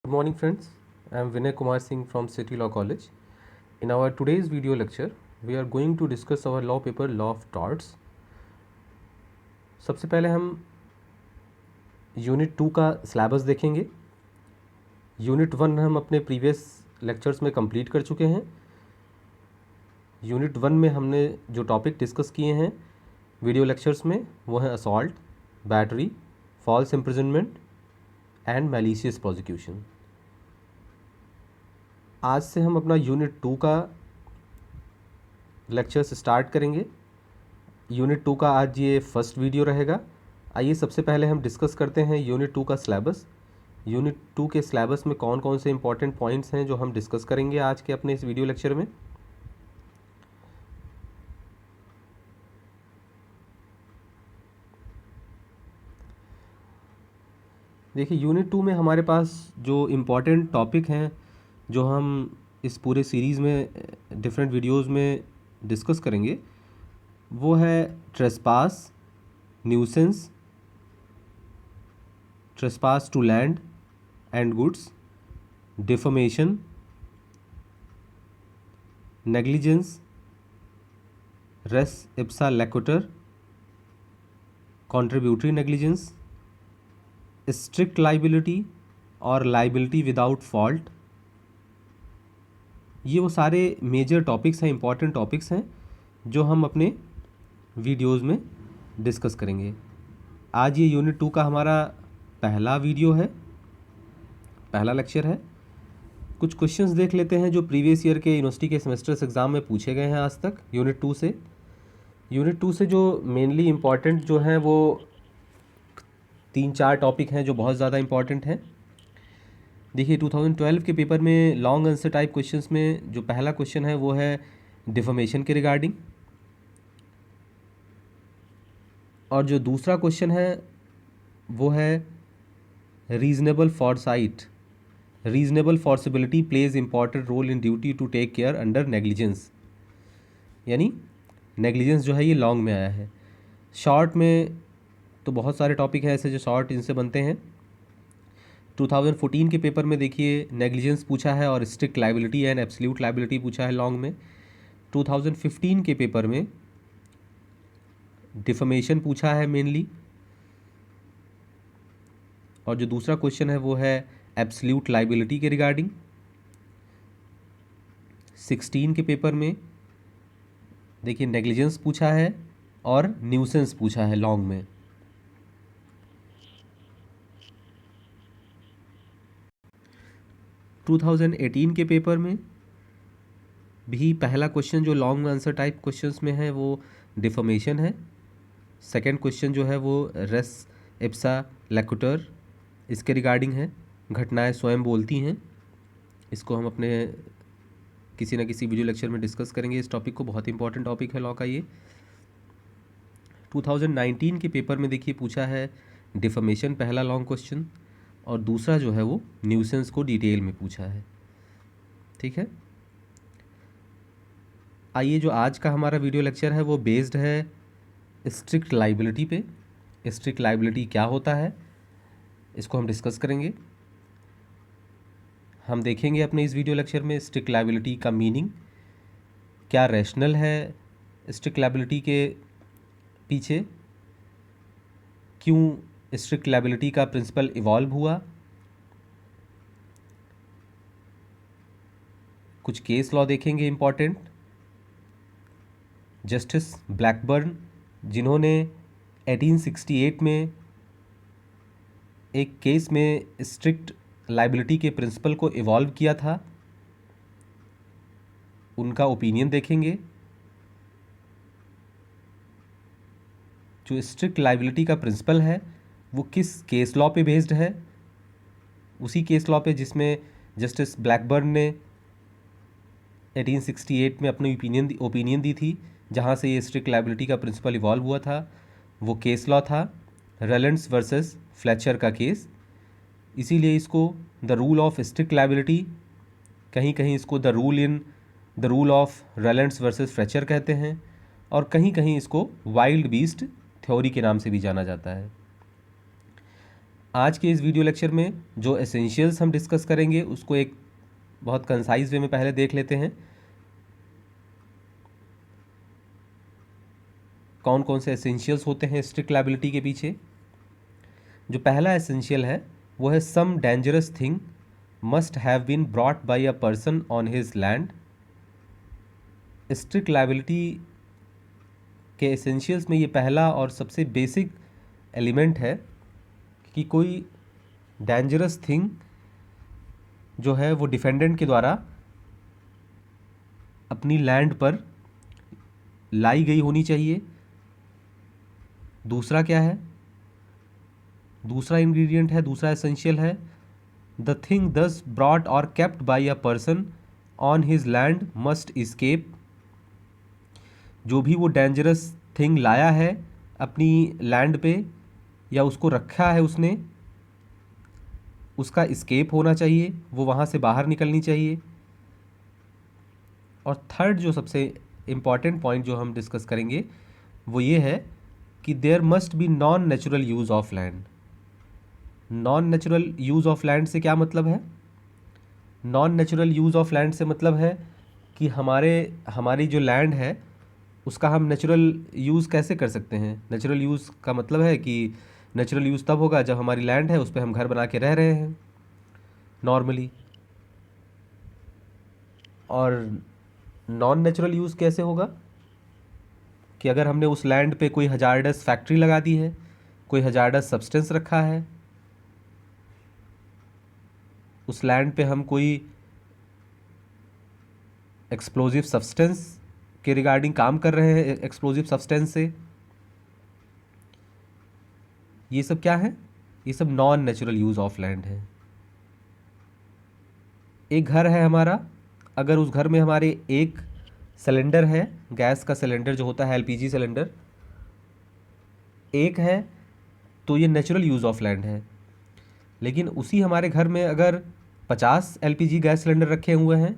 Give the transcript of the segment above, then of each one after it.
Good morning friends, I am Vinay Kumar Singh from City Law College. In our today's video lecture, we are going to discuss our law paper Law of Torts. सबसे पहले हम unit 2 का syllabus देखेंगे। Unit 1 हम अपने previous lectures में complete कर चुके हैं। यूनिट 1 में हमने जो टॉपिक डिस्कस किए हैं वीडियो लेक्चर्स में वो हैं assault, battery, false imprisonment and malicious prosecution. आज से हम अपना यूनिट 2 का लेक्चर्स स्टार्ट करेंगे। यूनिट 2 का आज ये फर्स्ट वीडियो रहेगा। आइए सबसे पहले हम डिस्कस करते हैं यूनिट 2 का सिलेबस। यूनिट 2 के सिलेबस में कौन कौन से इंपॉर्टेंट पॉइंट्स हैं जो हम डिस्कस करेंगे आज के अपने इस वीडियो लेक्चर में। देखिए यूनिट 2 में हमारे पास जो इम्पॉर्टेंट टॉपिक हैं जो हम इस पूरे सीरीज़ में डिफरेंट वीडियोस में डिस्कस करेंगे वो है trespass, nuisance, trespass to land and goods, defamation, negligence, res ipsa loquitur, contributory negligence, strict liability और लाइबिलिटी विदाउट फॉल्ट। ये वो सारे मेजर टॉपिक्स हैं, इंपॉर्टेंट टॉपिक्स हैं जो हम अपने वीडियोस में डिस्कस करेंगे। आज ये यूनिट 2 का हमारा पहला वीडियो है, पहला लेक्चर है। कुछ क्वेश्चंस देख लेते हैं जो प्रीवियस ईयर के यूनिवर्सिटी के सेमेस्टर्स एग्ज़ाम में पूछे गए हैं आज तक यूनिट 2 से। यूनिट 2 से जो मेनली इम्पॉर्टेंट जो हैं वो 3-4 टॉपिक हैं जो बहुत ज़्यादा इम्पॉर्टेंट हैं। देखिए 2012 के पेपर में लॉन्ग आंसर टाइप क्वेश्चंस में जो पहला क्वेश्चन है वो है डिफमेशन के रिगार्डिंग, और जो दूसरा क्वेश्चन है वो है reasonable foresight, reasonable foreseeability plays important role in duty to take care under negligence. यानी नेग्लिजेंस जो है ये लॉन्ग में आया है। शॉर्ट में तो बहुत सारे टॉपिक हैं ऐसे जो शॉर्ट इनसे बनते हैं। 2014 के पेपर में देखिए नेग्लिजेंस पूछा है और strict liability and absolute liability पूछा है लॉन्ग में। 2015 के पेपर में डिफमेशन पूछा है मेनली, और जो दूसरा क्वेश्चन है वो है एब्सोल्यूट लाइबिलिटी के रिगार्डिंग। 16 के पेपर में देखिए नेग्लिजेंस पूछा है और न्यूसेंस पूछा है लॉन्ग में। टू 2018 के पेपर में भी पहला क्वेश्चन जो लॉन्ग आंसर टाइप क्वेश्चंस में है वो डिफमेशन है। सेकंड क्वेश्चन जो है वो रेस इप्सा लेक्यूटर इसके रिगार्डिंग है, घटनाएं स्वयं बोलती हैं। इसको हम अपने किसी न किसी वीडियो लेक्चर में डिस्कस करेंगे इस टॉपिक को, बहुत इंपॉर्टेंट टॉपिक है लॉ का ये। 2019 के पेपर में देखिए पूछा है डिफमेशन पहला लॉन्ग क्वेश्चन, और दूसरा जो है वो न्यूसेंस को डिटेल में पूछा है। ठीक है, आइए जो आज का हमारा वीडियो लेक्चर है वो बेस्ड है स्ट्रिक्ट लाइबिलिटी पे। स्ट्रिक्ट लाइबिलिटी क्या होता है इसको हम डिस्कस करेंगे। हम देखेंगे अपने इस वीडियो लेक्चर में स्ट्रिक्ट लाइबिलिटी का मीनिंग क्या, रैशनल है स्ट्रिक्ट लाइबिलिटी के पीछे, क्यों स्ट्रिक्ट लाइबिलिटी का प्रिंसिपल इवॉल्व हुआ, कुछ केस लॉ देखेंगे इम्पॉर्टेंट। जस्टिस ब्लैकबर्न जिन्होंने 1868 में एक केस में स्ट्रिक्ट लाइबिलिटी के प्रिंसिपल को इवॉल्व किया था, उनका ओपिनियन देखेंगे। जो स्ट्रिक्ट लाइबिलिटी का प्रिंसिपल है वो किस केस लॉ पे बेस्ड है, उसी केस लॉ पे जिसमें जस्टिस ब्लैकबर्न ने 1868 में अपनी ओपिनियन दी थी, जहाँ से ये स्ट्रिक्ट लाइबिलिटी का प्रिंसिपल इवॉल्व हुआ था। वो केस लॉ था रेलेंट्स वर्सेस फ्लेचर का केस। इसीलिए इसको the rule of strict liability, कहीं कहीं इसको the rule of Rylands versus Fletcher कहते हैं, और कहीं कहीं इसको वाइल्ड बीस्ट थ्योरी के नाम से भी जाना जाता है। आज के इस वीडियो लेक्चर में जो एसेंशियल्स हम डिस्कस करेंगे उसको एक बहुत कंसाइज वे में पहले देख लेते हैं। कौन कौन से एसेंशियल्स होते हैं स्ट्रिक्ट लायबिलिटी के पीछे। जो पहला एसेंशियल है वो है some dangerous thing must have been brought by a person on his land. Strict liability के एसेंशियल्स में ये पहला और सबसे बेसिक एलिमेंट है कि कोई डेंजरस थिंग जो है वो डिफेंडेंट के द्वारा अपनी लैंड पर लाई गई होनी चाहिए। दूसरा क्या है, दूसरा इंग्रेडिएंट है, दूसरा एसेंशियल है द थिंग दस ब्रॉट और kept bye a person on his land must escape. जो भी वो डेंजरस थिंग लाया है अपनी लैंड पे या उसको रखा है उसने, उसका इस्केप होना चाहिए, वो वहाँ से बाहर निकलनी चाहिए। और थर्ड जो सबसे इम्पॉर्टेंट पॉइंट जो हम डिस्कस करेंगे वो ये है कि there must be non natural use of land. Non natural use of land से क्या मतलब है? Non natural use of land से मतलब है कि हमारी जो लैंड है उसका हम नेचुरल यूज़ कैसे कर सकते हैं। नेचुरल यूज़ का मतलब है कि नेचुरल यूज़ तब होगा जब हमारी लैंड है उस पर हम घर बना के रह रहे हैं नॉर्मली। और नॉन नेचुरल यूज़ कैसे होगा कि अगर हमने उस लैंड पे कोई हजार्डस फैक्ट्री लगा दी है, कोई हजार्डस सब्सटेंस रखा है, उस लैंड पे हम कोई एक्सप्लोजिव सब्सटेंस के रिगार्डिंग काम कर रहे हैं, एक्सप्लोजिव सब्सटेंस से, ये सब क्या है? ये सब non natural use of land है। एक घर है हमारा, अगर उस घर में हमारे एक सिलेंडर है, गैस का सिलेंडर जो होता है एलपीजी सिलेंडर एक है, तो ये नेचुरल यूज़ ऑफ लैंड है। लेकिन उसी हमारे घर में अगर 50 एलपीजी गैस सिलेंडर रखे हुए हैं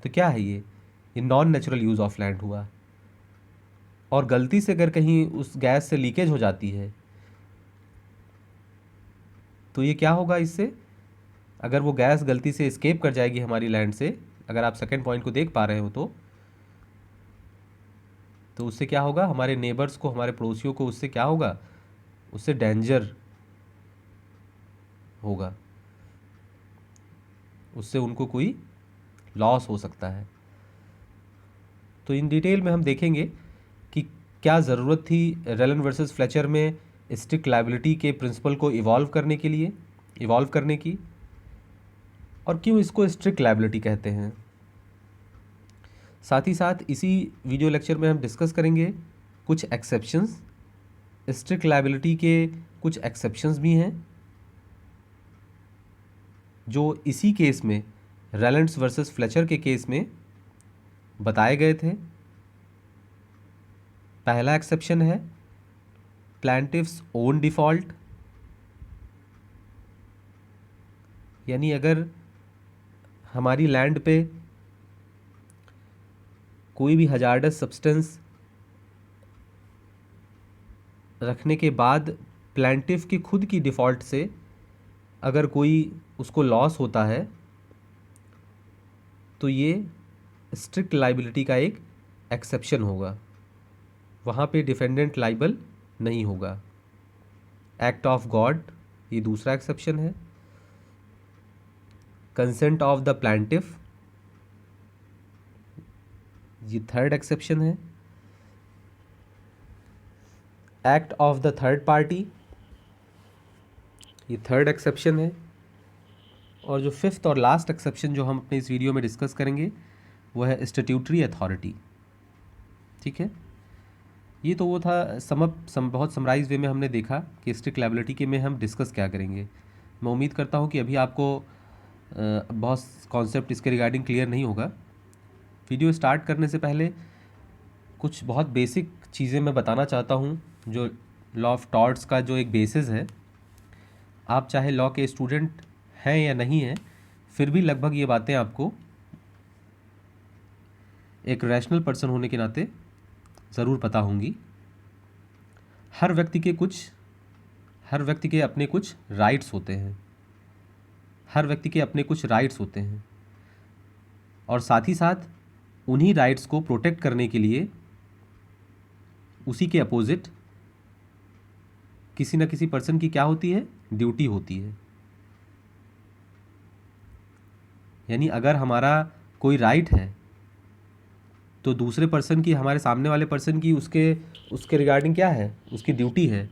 तो क्या है ये non natural use of land हुआ। और गलती से अगर कहीं उस गैस से लीकेज हो जाती है तो ये क्या होगा इससे? अगर वो गैस गलती से एस्केप कर जाएगी हमारी लैंड से, अगर आप सेकंड पॉइंट को देख पा रहे हो तो उससे क्या होगा? हमारे नेबर्स को, हमारे पड़ोसियों को उससे क्या होगा? उससे डेंजर होगा, उससे उनको कोई लॉस हो सकता है। तो इन डिटेल में हम देखेंगे कि क्या ज़रूरत थी रेलन वर्सेस फ्लेचर में स्ट्रिक्ट लायबिलिटी के प्रिंसिपल को इवॉल्व करने की, और क्यों इसको स्ट्रिक्ट लायबिलिटी कहते हैं। साथ ही साथ इसी वीडियो लेक्चर में हम डिस्कस करेंगे कुछ एक्सेप्शंस। स्ट्रिक्ट लायबिलिटी के कुछ एक्सेप्शंस भी हैं जो इसी केस में, रेलेंट्स वर्सेस फ्लेचर के केस में बताए गए थे। पहला एक्सेप्शन है प्लांटिफ्स ओन डिफ़ॉल्ट, यानी अगर हमारी लैंड पे कोई भी हजार्डस सब्सटेंस रखने के बाद प्लांटिफ की खुद की डिफ़ॉल्ट से अगर कोई उसको लॉस होता है तो ये स्ट्रिक्ट लायबिलिटी का एक एक्सेप्शन होगा, वहाँ पे डिफेंडेंट लाइबल नहीं होगा। एक्ट ऑफ गॉड, ये दूसरा एक्सेप्शन है। कंसेंट ऑफ द प्लांटिफ, ये थर्ड एक्सेप्शन है। Act of the third party, ये थर्ड एक्सेप्शन है। और जो फिफ्थ और लास्ट एक्सेप्शन जो हम अपने इस वीडियो में डिस्कस करेंगे वो है स्टैट्यूटरी अथॉरिटी। ठीक है, ये तो वो था बहुत समराइज वे में हमने देखा कि स्ट्रिक्ट लायबिलिटी के में हम डिस्कस क्या करेंगे। मैं उम्मीद करता हूँ कि अभी आपको बहुत कॉन्सेप्ट इसके रिगार्डिंग क्लियर नहीं होगा। वीडियो स्टार्ट करने से पहले कुछ बहुत बेसिक चीज़ें मैं बताना चाहता हूँ जो लॉ ऑफ टॉर्ट्स का जो एक बेसिस है। आप चाहे लॉ के स्टूडेंट हैं या नहीं हैं, फिर भी लगभग ये बातें आपको एक रैशनल पर्सन होने के नाते ज़रूर पता होंगी। हर व्यक्ति के कुछ हर व्यक्ति के अपने कुछ राइट्स होते हैं, हर व्यक्ति के अपने कुछ राइट्स होते हैं, और साथ ही साथ उन्हीं राइट्स को प्रोटेक्ट करने के लिए उसी के अपोजिट किसी न किसी पर्सन की क्या होती है, ड्यूटी होती है। यानी अगर हमारा कोई राइट है तो दूसरे पर्सन की, हमारे सामने वाले पर्सन की उसके रिगार्डिंग क्या है, उसकी ड्यूटी है,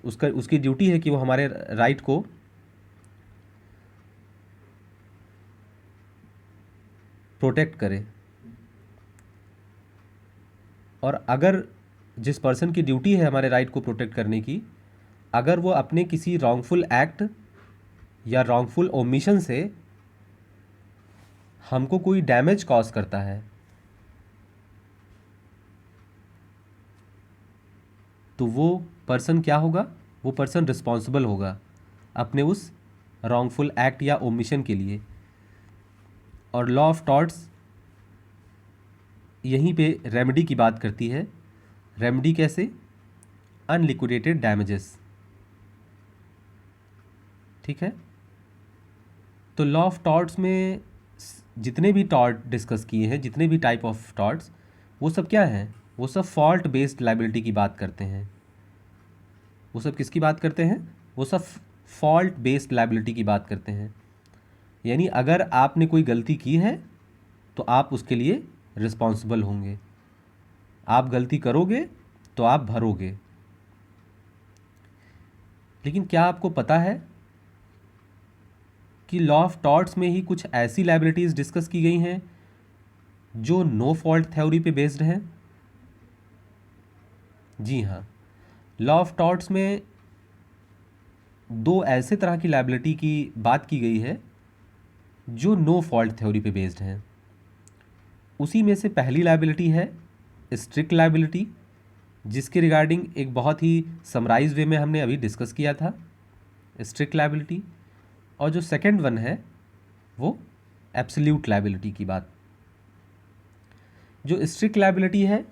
उसकी ड्यूटी है कि वो हमारे राइट को प्रोटेक्ट करे। और अगर जिस पर्सन की ड्यूटी है हमारे राइट को प्रोटेक्ट करने की, अगर वो अपने किसी रॉन्गफुल एक्ट या रॉन्गफुल ओमिशन से हमको कोई डैमेज कॉज करता है, तो वो पर्सन क्या होगा, वो पर्सन रिस्पॉन्सिबल होगा अपने उस रॉन्गफुल एक्ट या ओमिशन के लिए। और लॉ ऑफ टॉर्ट्स यहीं पे रेमेडी की बात करती है। रेमेडी कैसे? Unliquidated damages. ठीक है, तो लॉ ऑफ टॉर्ट्स में जितने भी टॉर्ट डिस्कस किए हैं, जितने भी टाइप ऑफ टॉर्ट्स, वो सब क्या हैं, वो सब फॉल्ट बेस्ड लाइबिलिटी की बात करते हैं। वो सब किसकी बात करते हैं? वो सब फॉल्ट बेस्ड लाइबिलिटी की बात करते हैं। यानी अगर आपने कोई गलती की है तो आप उसके लिए रिस्पॉन्सिबल होंगे, आप गलती करोगे तो आप भरोगे। लेकिन क्या आपको पता है कि लॉ ऑफ टॉर्ट्स में ही कुछ ऐसी लाइबिलिटीज़ डिस्कस की गई हैं जो नो फॉल्ट थ्योरी पे बेस्ड हैं? जी हाँ, लॉ ऑफ टॉर्ट्स में दो ऐसे तरह की लाइबिलिटी की बात की गई है जो नो फॉल्ट थ्योरी पे बेस्ड हैं। उसी में से पहली लाइबिलिटी है स्ट्रिक्ट लाइबिलिटी, जिसके रिगार्डिंग एक बहुत ही समराइज वे में हमने अभी डिस्कस किया था, स्ट्रिक्ट लाइबिलिटी। और जो सेकंड वन है वो एब्सोल्यूट लाइबिलिटी की बात। जो स्ट्रिक्ट लाइबिलिटी है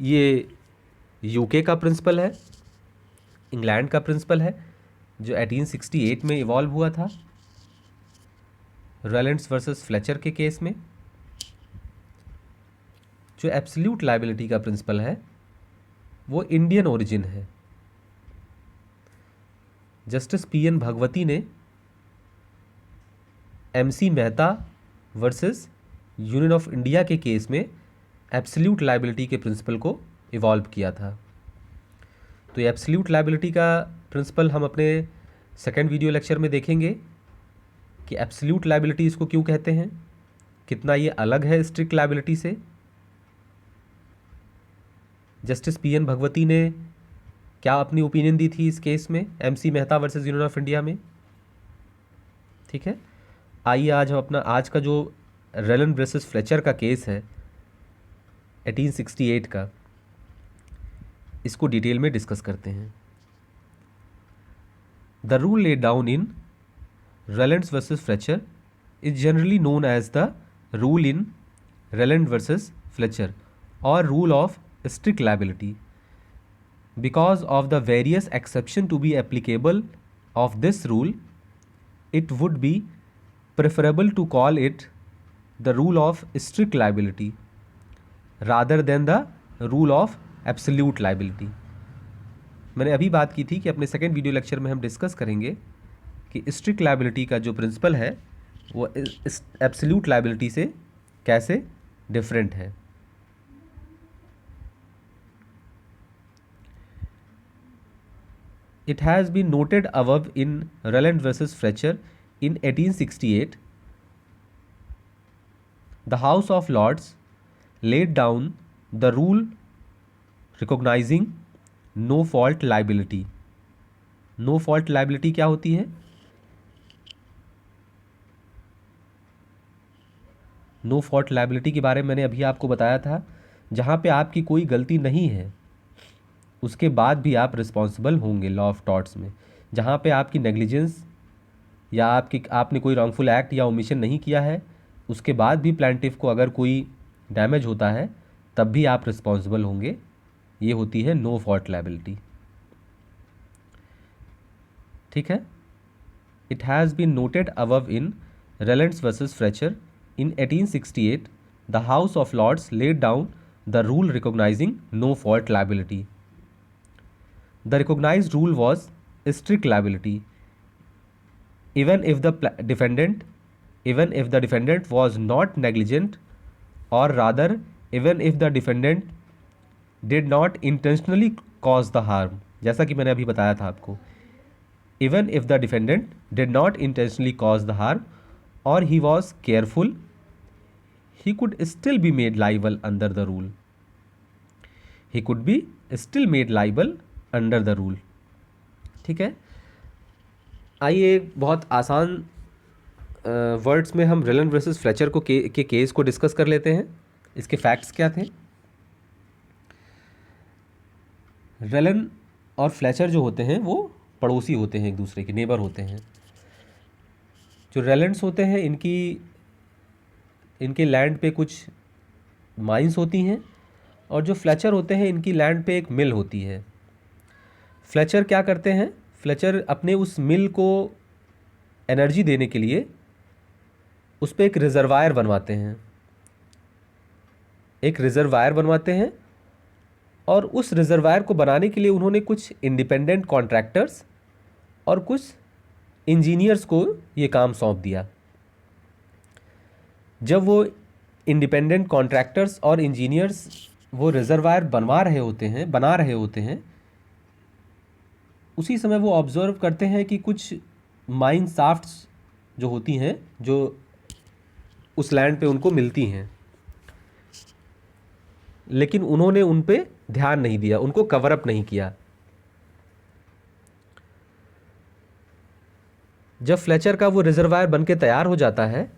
ये यूके का प्रिंसिपल है, इंग्लैंड का प्रिंसिपल है, जो 1868 में इवॉल्व हुआ था रैलेंड्स वर्सेस फ्लेचर के केस में। जो एब्सोल्यूट लाइबिलिटी का प्रिंसिपल है वो इंडियन ओरिजिन है। जस्टिस पीएन भगवती ने MC Mehta versus union of India के केस में एब्सोल्यूट लाइबिलिटी के प्रिंसिपल को इवॉल्व किया था। तो ये एब्सोल्यूट लाइबिलिटी का प्रिंसिपल हम अपने सेकेंड वीडियो लेक्चर में देखेंगे कि एब्सोल्यूट लाइबिलिटी इसको क्यों कहते हैं, कितना ये अलग है स्ट्रिक्ट लाइबिलिटी से। जस्टिस पीएन भगवती ने क्या अपनी ओपिनियन दी थी इस केस में, MC Mehta versus union of India में। ठीक है, आइए आज हम अपना आज का जो रैलेंड वर्सेस फ्लेचर का केस है 1868 का, इसको डिटेल में डिस्कस करते हैं। The rule laid down in Rylands versus Fletcher is generally known as the rule in Rylands versus Fletcher और rule of strict liability because of the various exception to be applicable of this rule. It would be preferable to call it the rule of strict liability rather than the rule of absolute liability. मैंने अभी बात की थी कि अपने second video lecture में हम discuss करेंगे कि स्ट्रिक्ट लाइबिलिटी का जो प्रिंसिपल है वो एब्सोल्यूट लाइबिलिटी से कैसे डिफरेंट है। It has been noted above in Rowland versus Fletcher in 1868. The House of Lords laid down the rule recognizing no fault liability. No fault liability क्या होती है? No fault liability के बारे में मैंने अभी आपको बताया था, जहाँ पे आपकी कोई गलती नहीं है उसके बाद भी आप रिस्पॉन्सिबल होंगे लॉ ऑफ टॉर्ट्स में। जहाँ पे आपकी नेग्लिजेंस या आपने कोई रॉन्गफुल एक्ट या ओमिशन नहीं किया है, उसके बाद भी प्लांटिफ को अगर कोई डैमेज होता है तब भी आप रिस्पॉन्सिबल होंगे। ये होती है नो फॉल्ट लायबिलिटी। ठीक है। It has been noted above in Rylands versus Fletcher in 1868 the House of Lords laid down the rule recognising no fault liability. The recognised rule was strict liability even if the defendant was not negligent, or rather even if the defendant did not intentionally cause the harm। जैसा कि मैंने अभी बताया था आपको, even if the defendant did not intentionally cause the harm or he was careful, he could still be made liable under the rule। he could be still made liable under the rule। ठीक है। आइए बहुत आसान words में हम Rylan versus Fletcher को के case को डिस्कस कर लेते हैं। इसके फैक्ट्स क्या थे। रेलन और फ्लेचर जो होते हैं वो पड़ोसी होते हैं, एक दूसरे के नेबर होते हैं। जो रेलेंट्स होते हैं इनके लैंड पे कुछ माइंस होती हैं, और जो फ्लेचर होते हैं इनकी लैंड पे एक मिल होती है। फ्लेचर क्या करते हैं, फ्लेचर अपने उस मिल को एनर्जी देने के लिए उस पर एक रिजर्वायर बनवाते हैं, और उस रिजर्वायर को बनाने के लिए उन्होंने कुछ इंडिपेंडेंट कॉन्ट्रैक्टर्स और कुछ इंजीनियर्स को ये काम सौंप दिया। जब वो इंडिपेंडेंट कॉन्ट्रैक्टर्स और इंजीनियर्स वो रिजर्वायर बना रहे होते हैं, उसी समय वो ऑब्जर्व करते हैं कि कुछ माइन शाफ्ट्स जो होती हैं जो उस लैंड पे उनको मिलती हैं, लेकिन उन्होंने उन पे ध्यान नहीं दिया, उनको कवर अप नहीं किया। जब फ्लेचर का वो रिजर्वायर बनके तैयार हो जाता है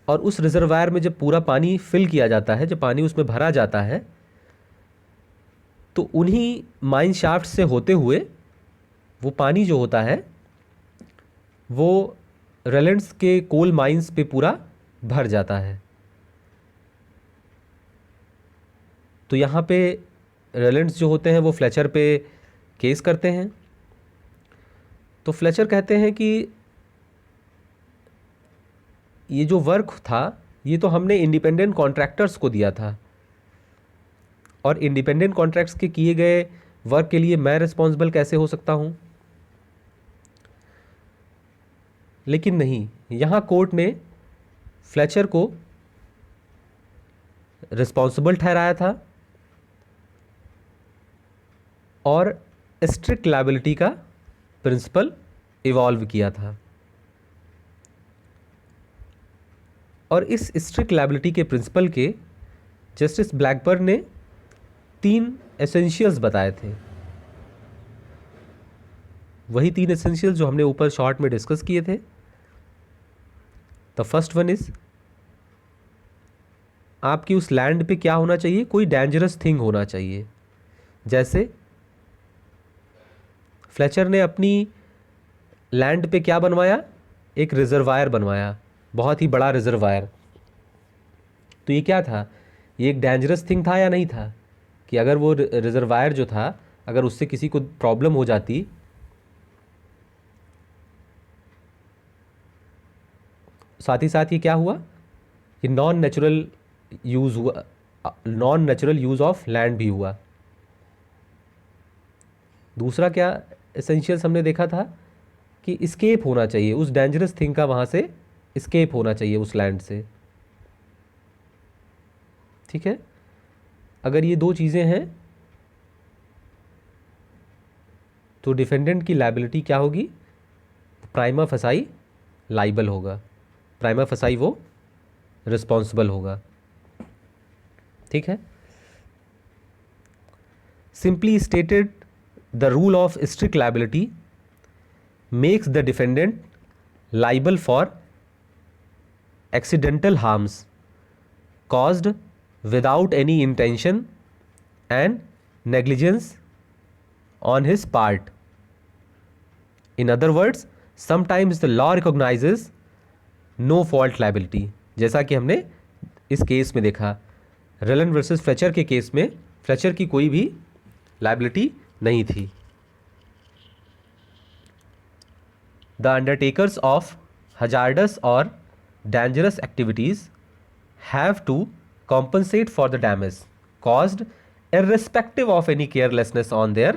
और उस रिजर्वायर में जब पूरा पानी फिल किया जाता है, जब पानी उसमें भरा जाता है, तो उन्हीं माइन शाफ्ट से होते हुए वो पानी जो होता है वो रेलेंट्स के कोल माइंस पे पूरा भर जाता है। तो यहाँ पे रेलेंट्स जो होते हैं वो फ्लेचर पे केस करते हैं। तो फ्लेचर कहते हैं कि ये जो वर्क था ये तो हमने इंडिपेंडेंट कॉन्ट्रैक्टर्स को दिया था, और इंडिपेंडेंट कॉन्ट्रैक्ट्स के किए गए वर्क के लिए मैं रिस्पॉन्सिबल कैसे हो सकता हूँ। लेकिन नहीं, यहाँ कोर्ट ने फ्लेचर को रिस्पॉन्सिबल ठहराया था और स्ट्रिक्ट लायबिलिटी का प्रिंसिपल इवॉल्व किया था। और इस स्ट्रिक्ट लायबिलिटी के प्रिंसिपल के जस्टिस ब्लैकबर्न ने 3 एसेंशियल्स बताए थे। वही 3 एसेंशियल्स जो हमने ऊपर शॉर्ट में डिस्कस किए थे। द फर्स्ट वन इज, आपकी उस लैंड पे क्या होना चाहिए, कोई डेंजरस थिंग होना चाहिए। जैसे फ्लेचर ने अपनी लैंड पे क्या बनवाया, एक रिजर्वायर बनवाया, बहुत ही बड़ा रिजर्वायर। तो ये क्या था, ये एक डेंजरस थिंग था या नहीं था, कि अगर वो रिजर्वायर जो था अगर उससे किसी को प्रॉब्लम हो जाती, साथ ही साथ ये क्या हुआ कि non natural use of land भी हुआ। दूसरा क्या एसेंशियल्स हमने देखा था कि इस्केप होना चाहिए, उस डेंजरस थिंग का वहाँ से इस्केप होना चाहिए उस लैंड से। ठीक है, अगर ये 2 चीज़ें हैं तो डिफेंडेंट की लायबिलिटी क्या होगी, प्राइमा फसाई लाइबल होगा, प्राइमा फसाई वो रिस्पॉन्सिबल होगा। ठीक है, simply stated the rule of strict liability makes the defendant liable for accidental harms caused without any intention and negligence on his part. In other words, sometimes the law recognizes no fault liability। जैसा कि हमने इस case में देखा, Rylan versus Fletcher के case में Fletcher की कोई भी लायबिलिटी नहीं थी। द अंडरटेकर्स ऑफ हजार्डस और dangerous activities have to compensate for the damage caused irrespective of any carelessness on their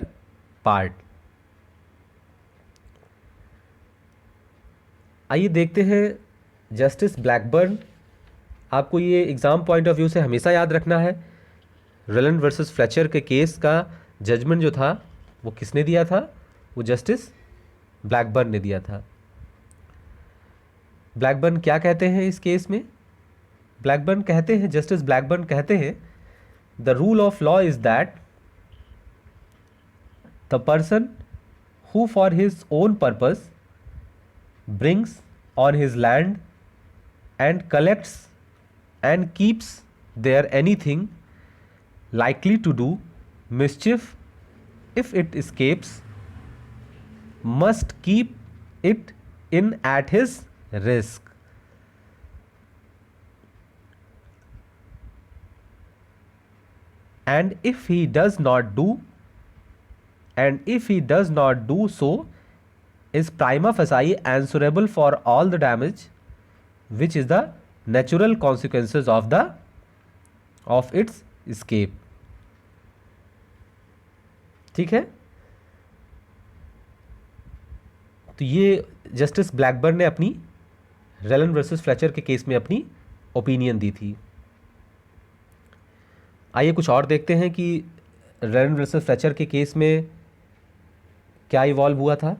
part. आइए देखते हैं जस्टिस ब्लैकबर्न। आपको ये एग्ज़ाम पॉइंट ऑफ व्यू से हमेशा याद रखना है, रेलैंड वर्सेस फ्लेचर के केस का जजमेंट जो था वो किसने दिया था? वो जस्टिस ब्लैकबर्न ने दिया था। ब्लैकबर्न क्या कहते हैं इस केस में? ब्लैकबर्न कहते हैं, जस्टिस ब्लैकबर्न कहते हैं, the rule of law is that the person who for his own purpose brings on his land and collects and keeps there anything likely to do mischief if it escapes must keep it in at his risk. And if he does not do so is prima facie answerable for all the damage which is the natural consequences of its escape. ठीक है, तो ये justice Blackburn ने अपनी Rylan versus Fletcher के case में अपनी opinion दी थी। आइए कुछ और देखते हैं कि रेलन वर्सेस फ्लेचर के केस में क्या इवॉल्व हुआ था।